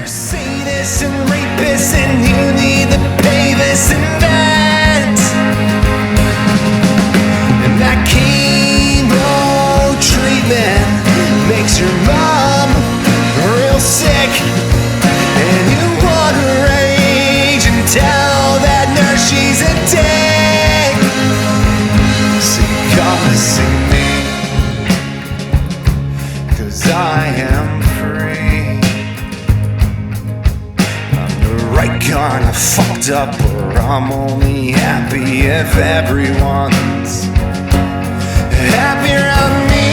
sadists and rapists, and you need to pay this and that. And that chemo treatment makes your mom real sick, and you want to rage and tell that nurse she's a dick. So you gotta see me, 'cause I am free. I'm the right kind of fucked up, or I'm only happy if everyone's happy around me.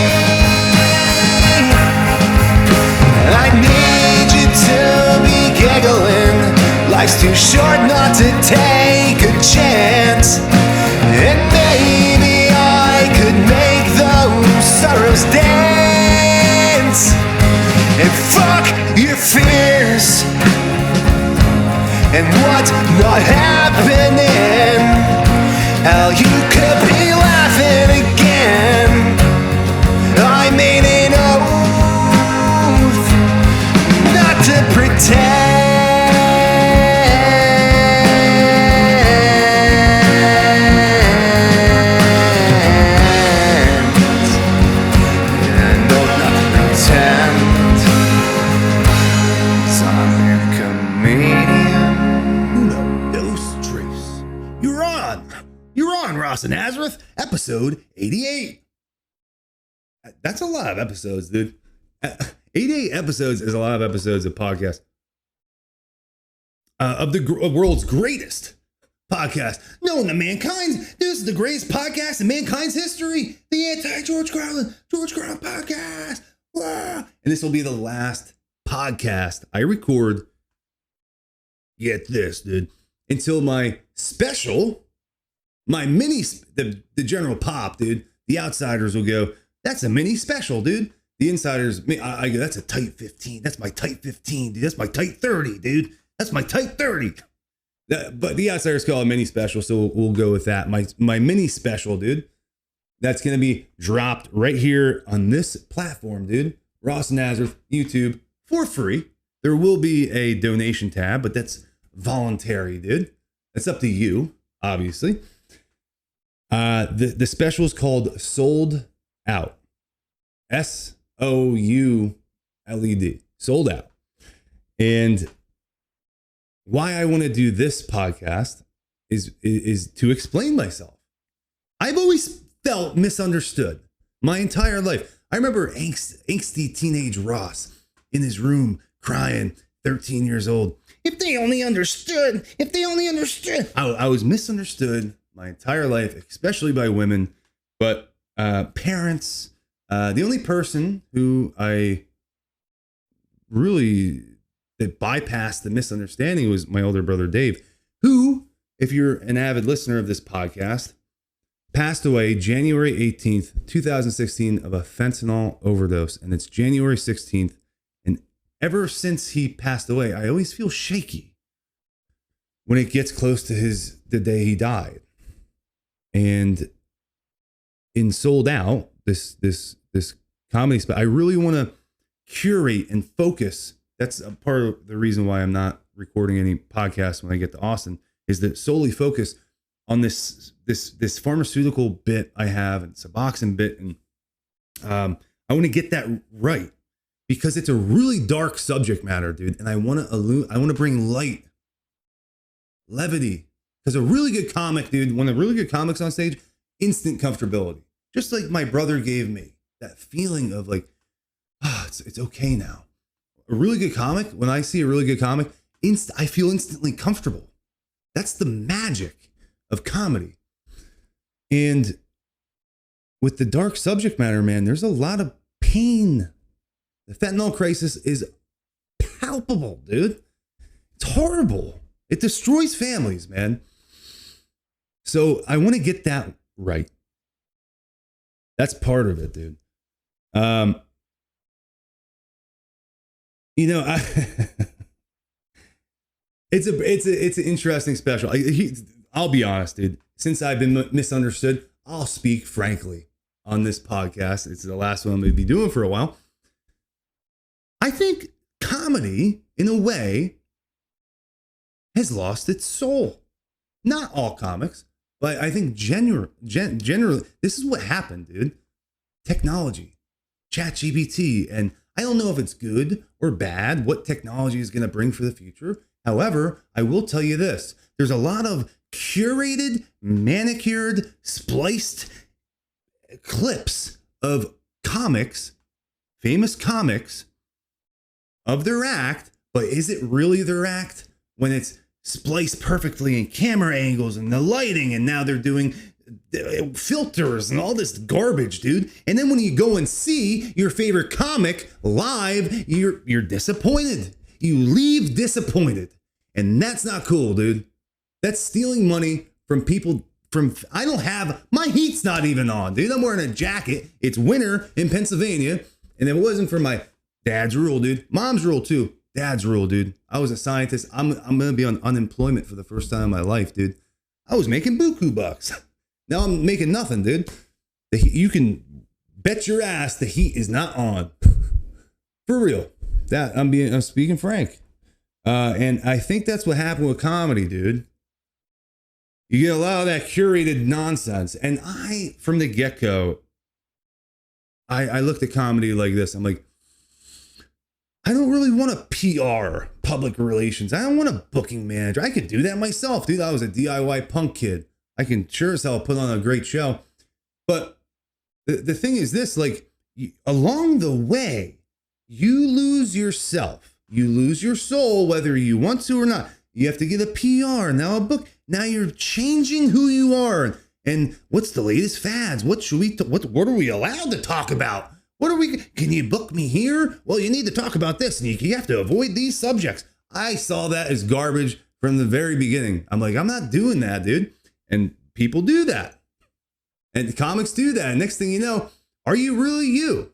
And I need you to be giggling. Life's too short not to take a chance. And maybe I could make those sorrows dance. And fuck your fears and what's not happening. Hell, you could be laughing again. I made an oath not to pretend. And no, not to pretend. 'Cause I'm a comedian. Uno, dos, tres. You're on, Ross and Nazareth, episode 88. That's a lot of episodes, dude. 88 episodes is a lot of episodes of podcasts. Of the world's greatest podcast known to mankind. This is the greatest podcast in mankind's history. The anti-George Carlin podcast. Wah! And this will be the last podcast I record. Get this, dude. Until my special, my mini, the general pop, dude. The outsiders will go, that's a mini special, dude. The insiders, I go, that's a tight 15. That's my tight 15, dude. That's my tight 30, dude. That's my tight 30. But the outsiders call it mini special, so we'll go with that. My mini special, dude. That's going to be dropped right here on this platform, dude. Ross and Nazareth, YouTube, for free. There will be a donation tab, but that's voluntary, dude. That's up to you, obviously. The special is called Souled Out. SOULED. Sold Out. And why I want to do this podcast is to explain myself. I've always felt misunderstood my entire life. I remember angsty teenage Ross in his room crying, 13 years old. If they only understood. I was misunderstood my entire life, especially by women, but parents. The only person who I really that bypassed the misunderstanding was my older brother, Dave, who, if you're an avid listener of this podcast, passed away January 18th, 2016 of a fentanyl overdose. And it's January 16th. And ever since he passed away, I always feel shaky when it gets close to the day he died. And in Souled Out, this comedy spot, I really want to curate and focus. That's a part of the reason why I'm not recording any podcasts when I get to Austin, is that solely focus on this pharmaceutical bit I have and Suboxone bit. And I want to get that right because it's a really dark subject matter, dude. And I want to bring levity, because a really good comic, dude, one of the really good comics on stage, instant comfortability. Just like my brother gave me that feeling of like, it's okay now. A really good comic, when I see a really good comic, I feel instantly comfortable. That's the magic of comedy. And with the dark subject matter, man, there's a lot of pain. The fentanyl crisis is palpable, dude. It's horrible. It destroys families, man. So I want to get that right. That's part of it, dude. It's an interesting special. I'll be honest, dude. Since I've been misunderstood, I'll speak frankly on this podcast. It's the last one I'm going to be doing for a while. I think comedy comedy, in a way, has lost its soul. Not all comics, but I think generally, this is what happened, dude. Technology, ChatGPT, and I don't know if it's good or bad, what technology is going to bring for the future. However, I will tell you this. There's a lot of curated, manicured, spliced clips of comics, famous comics, of their act, but is it really their act when it's spliced perfectly in camera angles and the lighting, and now they're doing filters and all this garbage, dude. And then when you go and see your favorite comic live, you're disappointed. You leave disappointed. And that's not cool, dude. That's stealing money from people. I don't have, my heat's not even on, dude. I'm wearing a jacket. It's winter in Pennsylvania. And if it wasn't for my dad's rule, dude, mom's rule too. Dad's rule, dude. I was a scientist. I'm going to be on unemployment for the first time in my life, dude. I was making buku bucks. Now I'm making nothing, dude. You can bet your ass the heat is not on. For real. I'm speaking frank. And I think that's what happened with comedy, dude. You get a lot of that curated nonsense. And from the get-go, I looked at comedy like this. I'm like, I don't really want a PR, public relations. I don't want a booking manager. I could do that myself, dude. I was a DIY punk kid. I can sure as hell put on a great show. But the thing is this, like, along the way, you lose yourself. You lose your soul, whether you want to or not. You have to get a PR, now a book. Now you're changing who you are. And what's the latest fads? What should we, what are we allowed to talk about? Can you book me here? Well, you need to talk about this, and you have to avoid these subjects. I saw that as garbage from the very beginning. I'm like, I'm not doing that, dude. And people do that. And comics do that. And next thing you know, are you really you?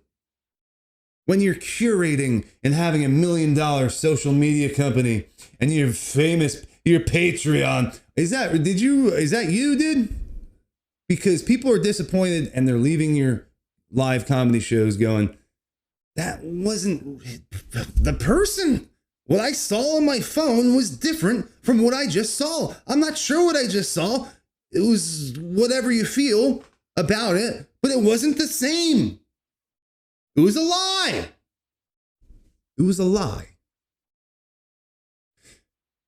When you're curating and having $1 million social media company and you're famous, your Patreon, is that you, dude? Because people are disappointed and they're leaving your live comedy shows going, that wasn't the person. What I saw on my phone was different from what I just saw. I'm not sure what I just saw. It was whatever you feel about it, but it wasn't the same. It was a lie. It was a lie.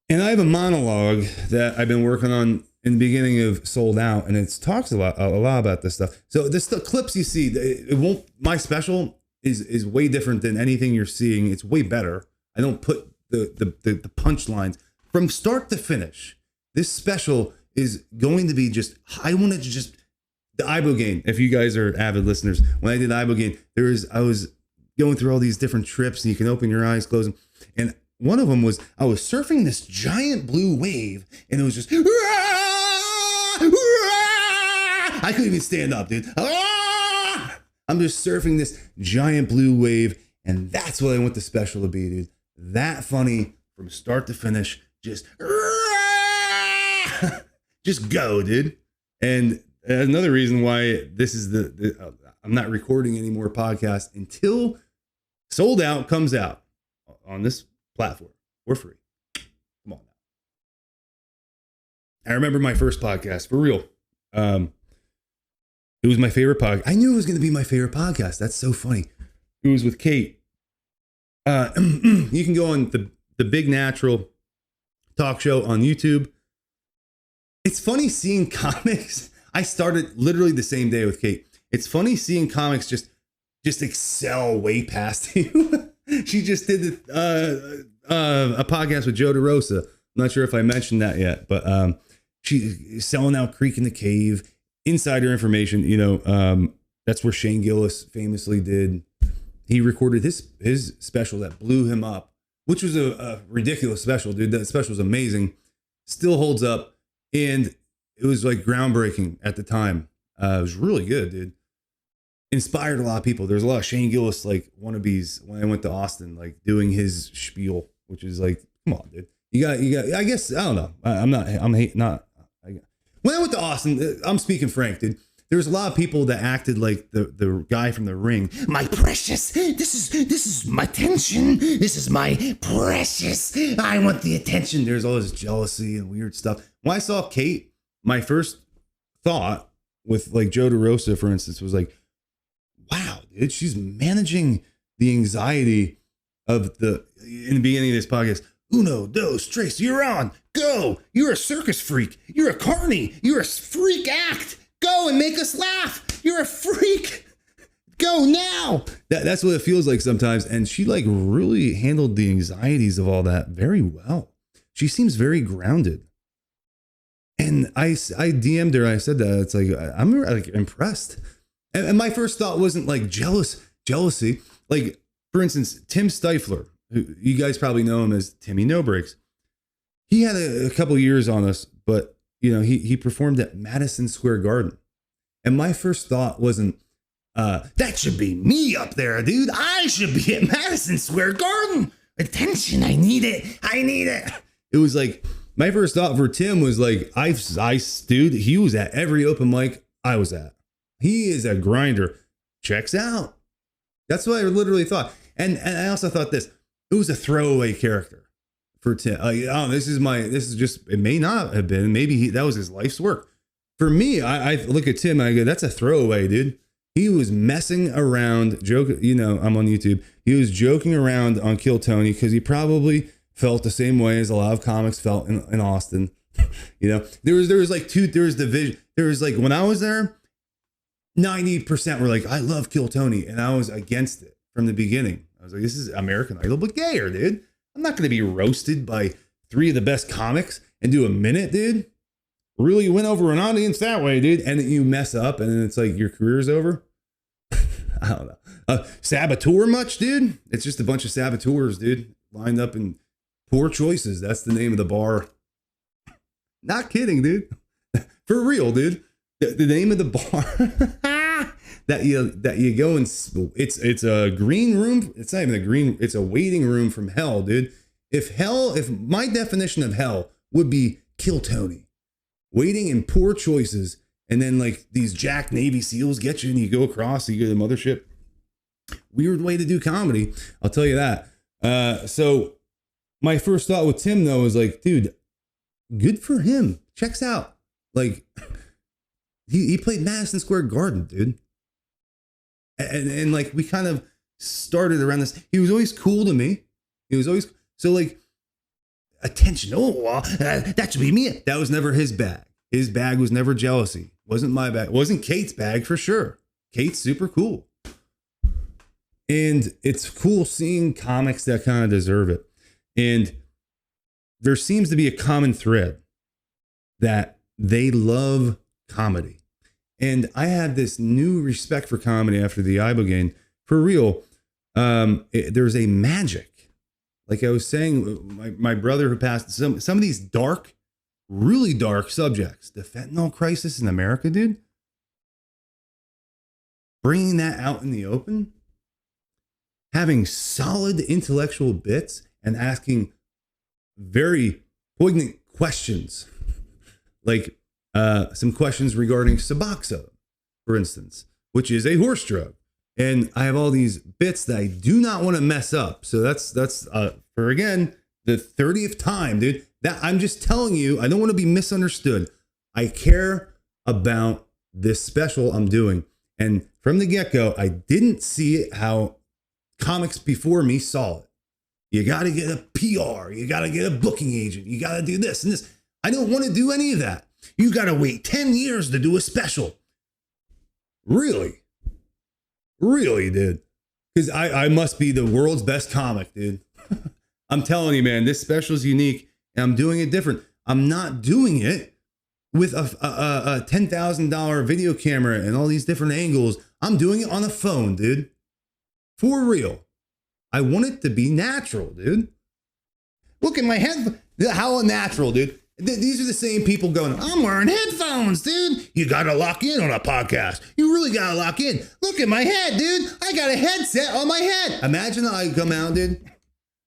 And I have a monologue that I've been working on in the beginning of Sold Out, and it talks a lot about this stuff. So the clips you see, my special is way different than anything you're seeing. It's way better. I don't put the punchlines from start to finish. This special is going to be I wanted to the ibogaine. If you guys are avid listeners, when I did ibogaine, I was going through all these different trips, and you can open your eyes, close them. And one of them was, I was surfing this giant blue wave, and it was just, I couldn't even stand up, dude. I'm just surfing this giant blue wave, and that's what I want the special to be, dude. That funny from start to finish, just go, dude. And another reason why this is I'm not recording any more podcasts until Sold Out comes out on this platform for free. Come on now. I remember my first podcast, for real. It was my favorite podcast. I knew it was going to be my favorite podcast. That's so funny. It was with Kate. You can go on the Big Natural talk show on YouTube. It's funny seeing comics. I started literally the same day with Kate. It's funny seeing comics just excel way past you. She just did a podcast with Joe DeRosa. I'm not sure if I mentioned that yet, but she's selling out Creek in the Cave. Insider information, that's where Shane Gillis famously did. He recorded his special that blew him up, which was a ridiculous special, dude. That special was amazing. Still holds up. And it was like groundbreaking at the time. It was really good, dude. Inspired a lot of people. There's a lot of Shane Gillis like wannabes when I went to Austin, like doing his spiel, which is like, come on, dude. You got. I guess I don't know. When I went to Austin, I'm speaking frank, dude. there's a lot of people that acted like the guy from The Ring. My precious, this is my attention. This is my precious. I want the attention. There's all this jealousy and weird stuff. When I saw Kate, my first thought with like Joe DeRosa, for instance, was like, wow, dude, she's managing the anxiety of in the beginning of this podcast. Uno, dos, tres, you're on. Go. You're a circus freak. You're a carny. You're a freak act. Go and make us laugh. You're a freak. Go now. That's what it feels like sometimes. And she like really handled the anxieties of all that very well. She seems very grounded. And I DM'd her. I said that. It's like, I'm like impressed. And my first thought wasn't like jealousy. Like, for instance, Tim Stifler, who you guys probably know him as Timmy No Breaks. He had a couple years on us, but you know, he performed at Madison Square Garden. And my first thought wasn't, that should be me up there, dude. I should be at Madison Square Garden. Attention, I need it. It was like, my first thought for Tim was like, dude, he was at every open mic I was at. He is a grinder. Checks out. That's what I literally thought. And I also thought this, it was a throwaway character for Tim. Like, oh, it may not have been, maybe that was his life's work. For me, I look at Tim and I go, that's a throwaway, dude. He was messing around, I'm on YouTube. He was joking around on Kill Tony because he probably felt the same way as a lot of comics felt in Austin. There was division. There was like, when I was there, 90% were like, I love Kill Tony. And I was against it from the beginning. I was like, this is American Idol, but gayer, dude. I'm not going to be roasted by 3 of the best comics and do a minute, dude. Really win over an audience that way, dude. And then you mess up and then it's like your career's over. I don't know. Saboteur much, dude? It's just a bunch of saboteurs, dude, lined up in Poor Choices. That's the name of the bar. Not kidding, dude. For real, dude. The name of the bar that you go and it's a green room. It's not even a green. It's a waiting room from hell, dude. If my definition of hell would be Kill Tony, waiting in Poor Choices, and then like these Jack Navy SEALs get you and you go across, you go to the mothership. Weird way to do comedy, I'll tell you that. So my first thought with Tim though was like, dude, good for him. Checks out. Like he played Madison Square Garden, dude. And like we kind of started around this. He was always cool to me. He was always so like attention. Oh, that should be me. That was never his bag. His bag was never jealousy. Wasn't my bag. Wasn't Kate's bag for sure. Kate's super cool. And it's cool seeing comics that kind of deserve it. And there seems to be a common thread that they love comedy. And I had this new respect for comedy after the Ibogaine. For real, there's a magic. Like I was saying, my brother who passed, some of these dark, really dark subjects, the fentanyl crisis in America, dude, bringing that out in the open, having solid intellectual bits and asking very poignant questions, like some questions regarding Suboxone, for instance, which is a horse drug. And I have all these bits that I do not want to mess up. So that's for, again, the 30th time, dude, that I'm just telling you, I don't want to be misunderstood. I care about this special I'm doing. And from the get-go, I didn't see it how comics before me saw it. You got to get a PR. You got to get a booking agent. You got to do this and this. I don't want to do any of that. You got to wait 10 years to do a special. Really? Really, dude? Because I must be the world's best comic, dude. I'm telling you, man, this special is unique and I'm doing it different. I'm not doing it with a $10,000 video camera and all these different angles. I'm doing it on a phone, dude. For real. I want it to be natural, dude. Look at my head. How unnatural, dude. These are the same people going, I'm wearing headphones, dude. You got to lock in on a podcast. You really got to lock in. Look at my head, dude. I got a headset on my head. Imagine I come out, dude.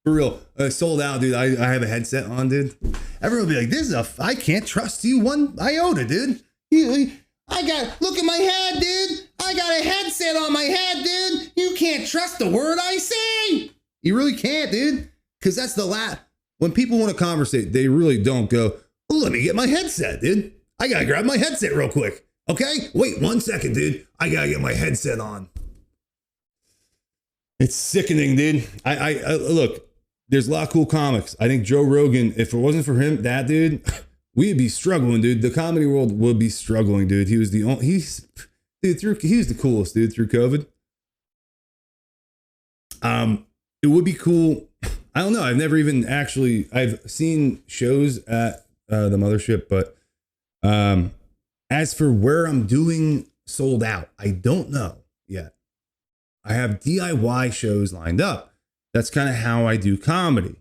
For real. Sold out, dude. I have a headset on, dude. Everyone will be like, I can't trust you one iota, dude. Look at my head, dude. I got a headset on my head, dude. You can't trust the word I say. You really can't, dude. Because that's when people want to conversate, they really don't go, well, let me get my headset, dude. I got to grab my headset real quick. Okay? Wait 1 second, dude. I got to get my headset on. It's sickening, dude. I look, there's a lot of cool comics. I think Joe Rogan, if it wasn't for him, that dude, we'd be struggling, dude. The comedy world would be struggling, dude. He was he was the coolest, dude, through COVID. It would be cool. I don't know. I've seen shows at the mothership, but as for where I'm doing Souled Out, I don't know yet. I have DIY shows lined up. That's kind of how I do comedy.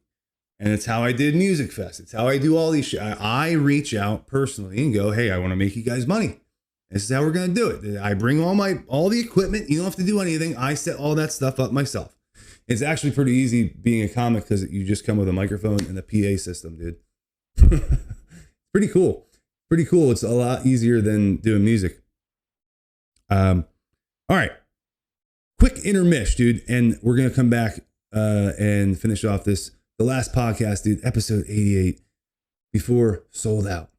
And it's how I did Music Fest. It's how I do all these shows. I reach out personally and go, hey, I want to make you guys money. This is how we're going to do it. I bring all the equipment. You don't have to do anything. I set all that stuff up myself. It's actually pretty easy being a comic because you just come with a microphone and a PA system, dude. Pretty cool. Pretty cool. It's a lot easier than doing music. All right. Quick intermish, dude. And we're going to come back and finish off the last podcast, dude. Episode 88 before Souled Out.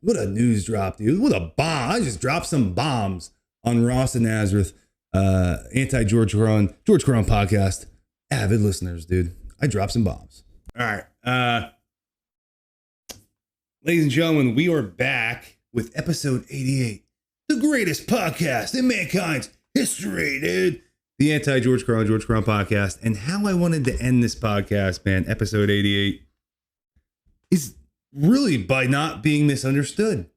What a news drop, dude. What a bomb. I just dropped some bombs on Ross and Nazareth, anti-George Carlin podcast. Avid listeners, dude. I dropped some bombs. All right. Ladies and gentlemen, we are back with episode 88. The greatest podcast in mankind's history, dude. The anti-George Carlin podcast. And how I wanted to end this podcast, man, episode 88, is really by not being misunderstood.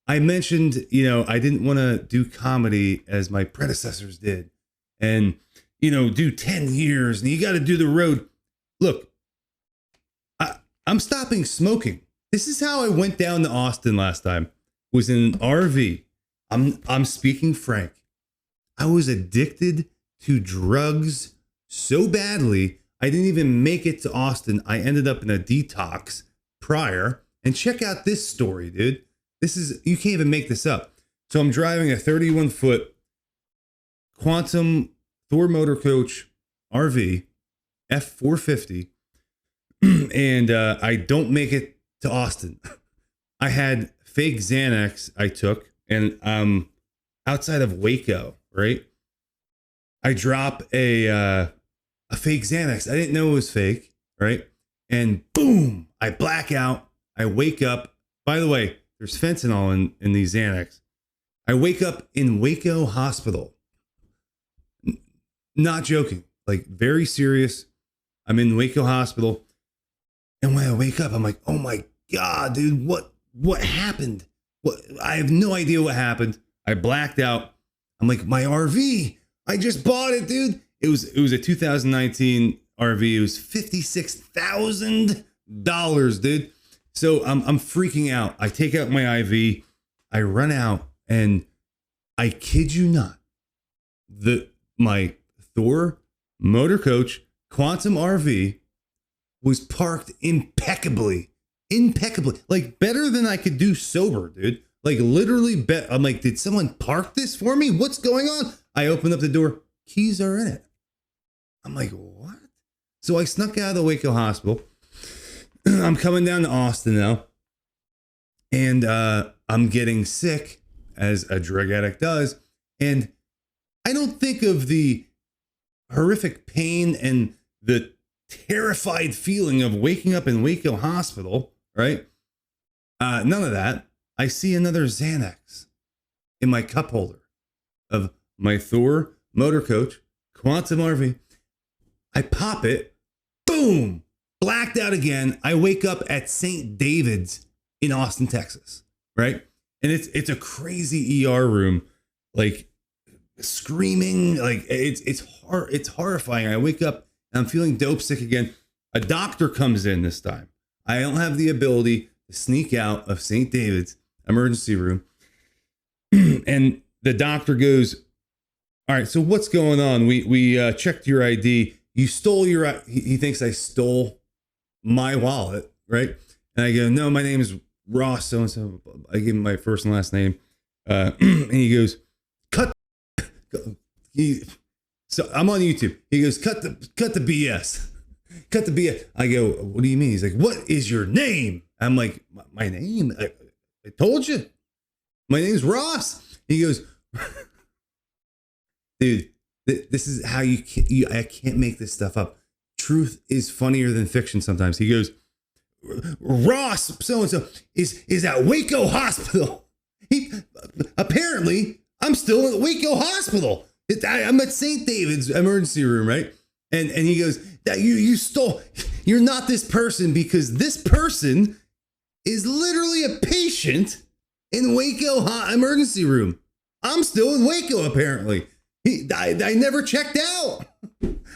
I mentioned, I didn't want to do comedy as my predecessors did. And, do 10 years and you got to do the road. Look, I'm stopping smoking. This is how I went down to Austin last time. Was in an RV. I'm speaking frank. I was addicted to drugs so badly, I didn't even make it to Austin. I ended up in a detox prior. And check out this story, dude. You can't even make this up. So I'm driving a 31-foot Quantum Thor Motor Coach RV, F450, and I don't make it to Austin. I had fake Xanax I took, and outside of Waco, right? I drop a fake Xanax. I didn't know it was fake, right? And boom, I black out. I wake up. By the way, there's fentanyl in these Xanax. I wake up in Waco Hospital. Not joking, like very serious. I'm in Waco Hospital. And when I wake up, I'm like, oh my God, dude, what happened? I have no idea what happened. I blacked out. I'm like, my RV, I just bought it, dude. It was a 2019 RV. It was $56,000, dude. So I'm freaking out. I take out my IV. I run out, and I kid you not, my Thor Motor Coach Quantum RV was parked impeccably, like better than I could do sober, dude. Like literally, I'm like, did someone park this for me? What's going on? I open up the door. Keys are in it. I'm like, what? So I snuck out of the Waco Hospital. I'm coming down to Austin now, and I'm getting sick, as a drug addict does. And I don't think of the horrific pain and the terrified feeling of waking up in Waco Hospital, right? None of that. I see another Xanax in my cup holder of my Thor Motor Coach Quantum RV. I pop it. Boom. Blacked out again. I wake up at St. David's in Austin, Texas, right? And it's a crazy ER room, like screaming, like it's horrifying. I wake up and I'm feeling dope sick again. A doctor comes in this time. I don't have the ability to sneak out of St. David's emergency room. And the doctor goes, all right, so what's going on? We checked your ID. You stole he thinks I stole my wallet, right? And I go, no, my name is Ross, so-and-so. I give him my first and last name. And he goes, cut. So I'm on YouTube. He goes, cut the BS. Cut the BS. I go, what do you mean? He's like, what is your name? I'm like, my name? I told you. My name's Ross. He goes, dude, this is how I can't make this stuff up. Truth is funnier than fiction sometimes. He goes, Ross, so-and-so, is at Waco Hospital. Apparently, I'm still at Waco Hospital. I'm at St. David's emergency room, right? And he goes, that you're not this person because this person is literally a patient in Waco emergency room. I'm still in Waco, apparently. I never checked out.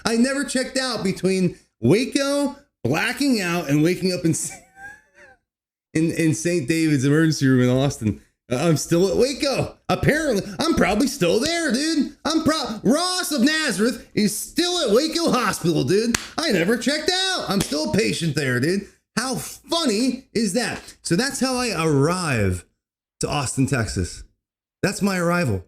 I never checked out between Waco, blacking out, and waking up in St. David's emergency room in Austin. I'm still at Waco. Apparently, I'm probably still there, dude. Ross of Nazareth is still at Waco Hospital, dude. I never checked out. I'm still a patient there, dude. How funny is that? So that's how I arrive to Austin, Texas. That's my arrival.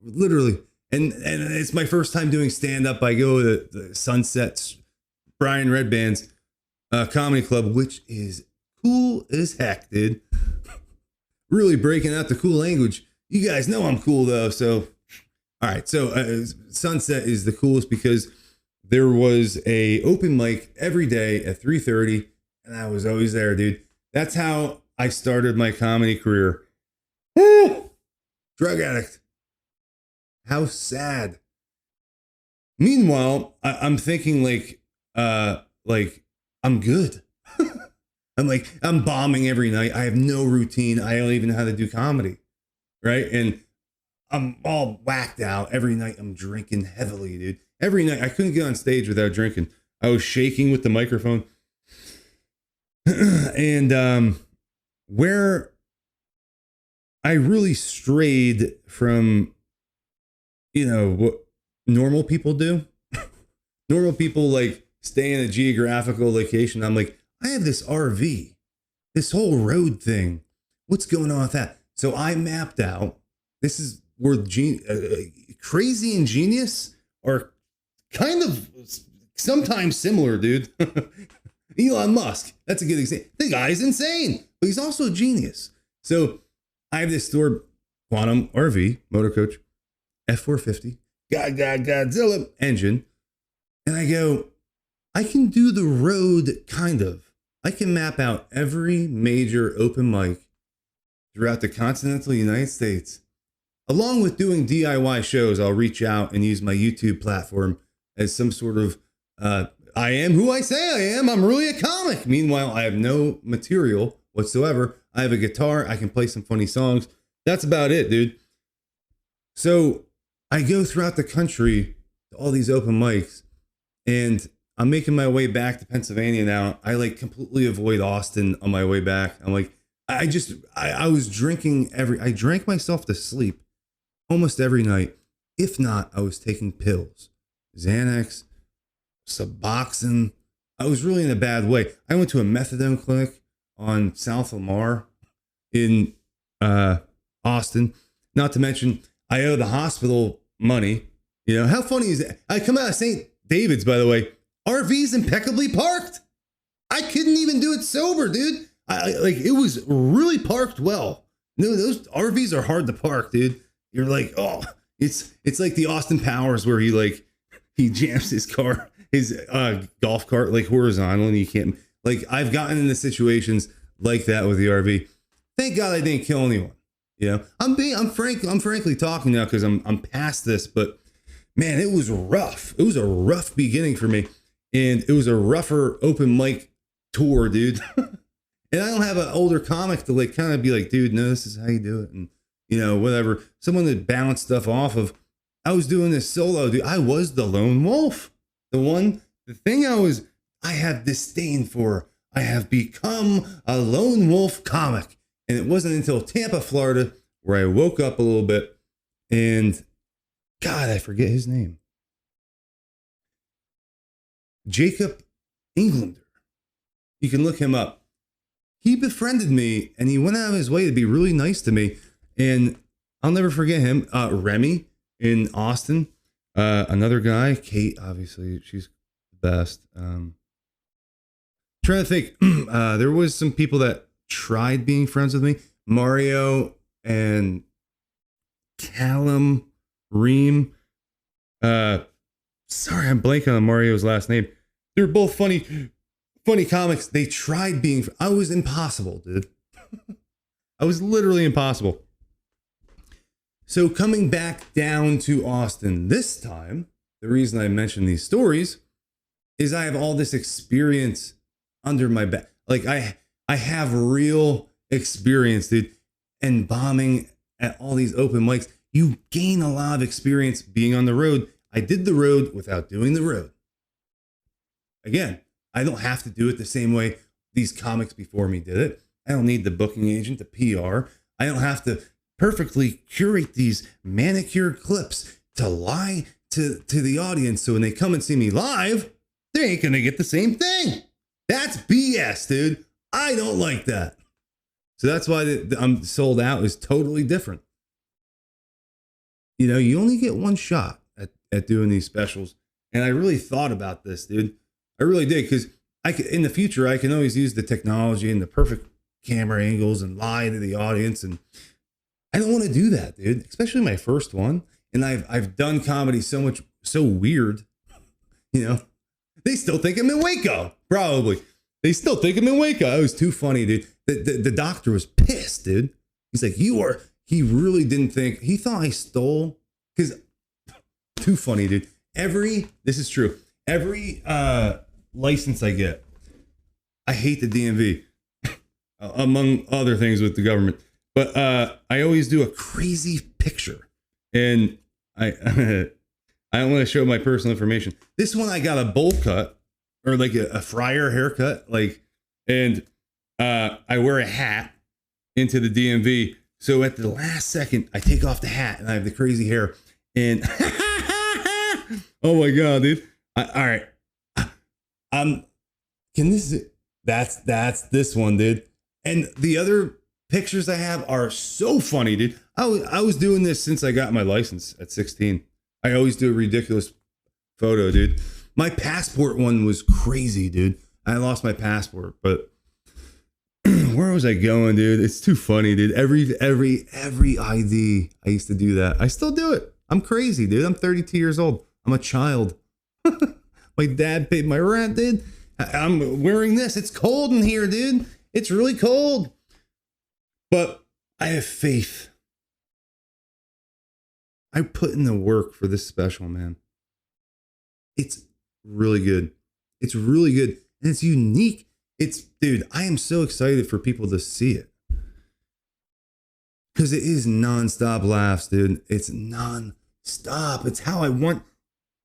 Literally. And it's my first time doing stand-up. I go to the Sunset Brian Redband's comedy club, which is cool as heck, dude. Really breaking out the cool language. You guys know I'm cool though. So, all right. So Sunset is the coolest because there was a open mic every day at 3:30, and I was always there, dude. That's how I started my comedy career. Woo! Drug addict. How sad. Meanwhile, I'm thinking like I'm good. I'm bombing every night. I have no routine. I don't even know how to do comedy. Right. And I'm all whacked out. Every night I'm drinking heavily, dude. Every night I couldn't get on stage without drinking. I was shaking with the microphone. And where I really strayed from, what normal people do. Normal people like stay in a geographical location. I'm like, I have this RV, this whole road thing. What's going on with that? So I mapped out. This is where crazy and genius are kind of sometimes similar, dude. Elon Musk. That's a good example. The guy's insane, but he's also a genius. So I have this store, Quantum RV, motor coach, F450, Godzilla engine. And I go, I can do the road kind of. I can map out every major open mic throughout the continental United States. Along with doing DIY shows, I'll reach out and use my YouTube platform as some sort of, I am who I say I am. I'm really a comic. Meanwhile, I have no material whatsoever. I have a guitar. I can play some funny songs. That's about it, dude. So I go throughout the country to all these open mics, and I'm making my way back to Pennsylvania now. I like completely avoid Austin on my way back. I'm like, I was drinking I drank myself to sleep almost every night. If not, I was taking pills, Xanax, Suboxone. I was really in a bad way. I went to a methadone clinic on South Lamar in Austin. Not to mention, I owe the hospital money. How funny is that? I come out of St. David's, by the way. RV's impeccably parked. I couldn't even do it sober, dude. It was really parked well. No, those RVs are hard to park, dude. You're like, oh, it's like the Austin Powers where he jams his golf cart like horizontal, and you can't. I've gotten into situations like that with the RV. Thank God I didn't kill anyone. I'm frankly talking now because I'm past this, but man, it was rough. It was a rough beginning for me. And it was a rougher open mic tour, dude. And I don't have an older comic to kind of be like, dude, no, this is how you do it. And, whatever. Someone to bounce stuff off of. I was doing this solo, dude. I was the lone wolf. The thing I have disdain for. I have become a lone wolf comic. And it wasn't until Tampa, Florida, where I woke up a little bit and God, I forget his name. Jacob Englander. You can look him up. He befriended me and he went out of his way to be really nice to me. And I'll never forget him. Remy in Austin. Another guy, Kate, obviously, she's the best. Trying to think, there was some people that tried being friends with me. Mario and Callum Ream. Sorry, I'm blanking on Mario's last name. They're both funny comics. They tried being. I was impossible, dude. I was literally impossible. So coming back down to Austin this time, the reason I mention these stories is I have all this experience under my back. Like I have real experience, dude. And bombing at all these open mics, you gain a lot of experience being on the road. I did the road without doing the road. Again, I don't have to do it the same way these comics before me did it. I don't need the booking agent, the PR. I don't have to perfectly curate these manicured clips to lie to the audience. So when they come and see me live, they ain't going to get the same thing. That's BS, dude. I don't like that. So that's why I'm sold out is totally different. You know, you only get one shot at doing these specials. And I really thought about this, dude. I really did, because in the future, I can always use the technology and the perfect camera angles and lie to the audience. And I don't want to do that, dude, especially my first one. And I've done comedy so weird, you know, they still think I'm in Waco. Probably. They still think I'm in Waco. It was too funny, dude. The doctor was pissed, dude. He's like, he really didn't think, he thought I stole, because too funny, dude. This is true. Every license I get, I hate the DMV, among other things with the government. But I always do a crazy picture, and I don't want to show my personal information. This one, I got a bowl cut, or like a fryer haircut, and I wear a hat into the DMV. So at the last second, I take off the hat, and I have the crazy hair, and oh my god, dude! All right, that's this one, dude, and the other pictures I have are so funny, dude. I was doing this since I got my license at 16. I always do a ridiculous photo, dude. My passport one was crazy, dude. I lost my passport, but where was I going, dude? It's too funny, dude. Every ID, I used to do that. I still do it. I'm crazy, dude. I'm 32 years old. I'm a child. My dad paid my rent, dude. I'm wearing this. It's cold in here, dude. It's really cold. But I have faith. I put in the work for this special, man. It's really good. It's really good. And it's unique. Dude, I am so excited for people to see it. Because it is nonstop laughs, dude. It's nonstop. It's how I want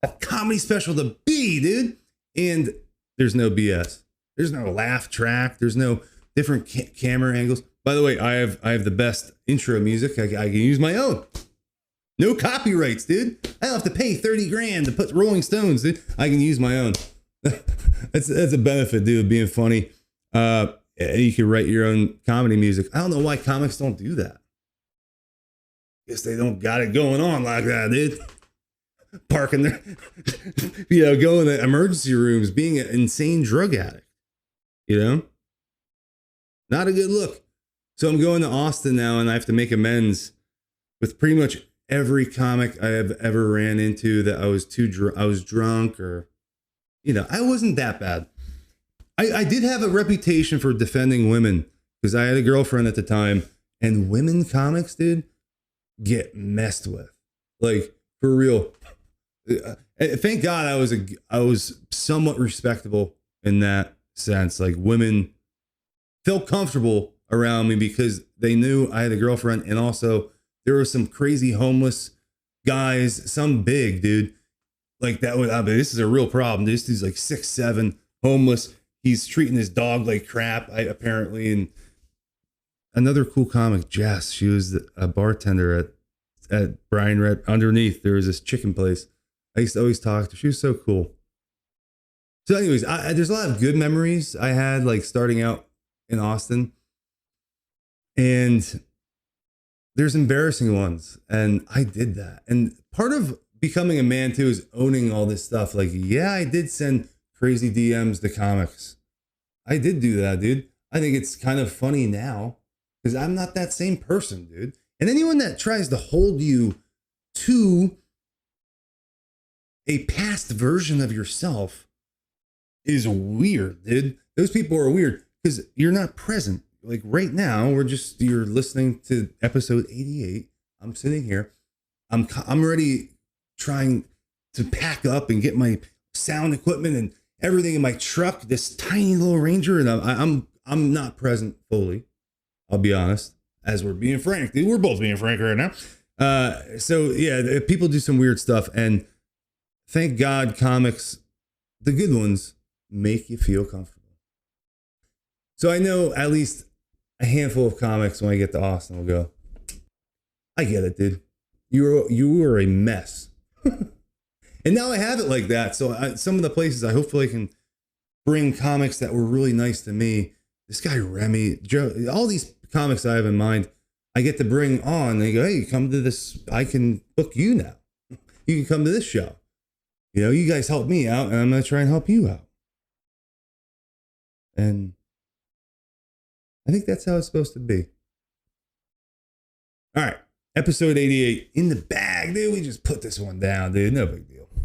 a comedy special to be, dude. And there's no BS. There's no laugh track. There's no different camera angles. By the way, I have the best intro music. I can use my own. No copyrights, dude. I don't have to pay 30 grand to put Rolling Stones, dude. I can use my own. That's a benefit, dude, of being funny. You can write your own comedy music. I don't know why comics don't do that. Guess they don't got it going on like that, dude. Parking there, going to emergency rooms, being an insane drug addict. Not a good look. So I'm going to Austin now, and I have to make amends with pretty much every comic I have ever ran into that I was drunk, or, I wasn't that bad. I did have a reputation for defending women, because I had a girlfriend at the time, and women comics, dude, get messed with. Like, for real. Thank God I was somewhat respectable in that sense. Like, women felt comfortable around me because they knew I had a girlfriend, and also there were some crazy homeless guys, some big dude like that. This is a real problem. This dude's like 6'7", homeless. He's treating his dog like crap, apparently. And another cool comic, Jess, she was a bartender at Brian Red. Underneath, there was this chicken place. I used to always talk to her. She was so cool. So anyways, there's a lot of good memories I had, like, starting out in Austin. And there's embarrassing ones. And I did that. And part of becoming a man too is owning all this stuff. Like, yeah, I did send crazy DMs to comics. I did do that, dude. I think it's kind of funny now because I'm not that same person, dude. And anyone that tries to hold you to a past version of yourself is weird, dude. Those people are weird because you're not present. Like right now, you're listening to episode 88. I'm sitting here. I'm already trying to pack up and get my sound equipment and everything in my truck, this tiny little Ranger, and I'm not present fully. I'll be honest, as we're being frank, dude. We're both being frank right now. So yeah, people do some weird stuff, and thank God comics, the good ones, make you feel comfortable. So I know at least a handful of comics when I get to Austin will go, I get it, dude. You were a mess. And now I have it like that. So some of the places I hopefully can bring comics that were really nice to me. This guy Remy, Joe, all these comics I have in mind, I get to bring on. They go, hey, come to this. I can book you now. You can come to this show. You know, you guys help me out, and I'm going to try and help you out. And I think that's how it's supposed to be. All right. Episode 88 in the bag, dude. We just put this one down, dude. No big deal.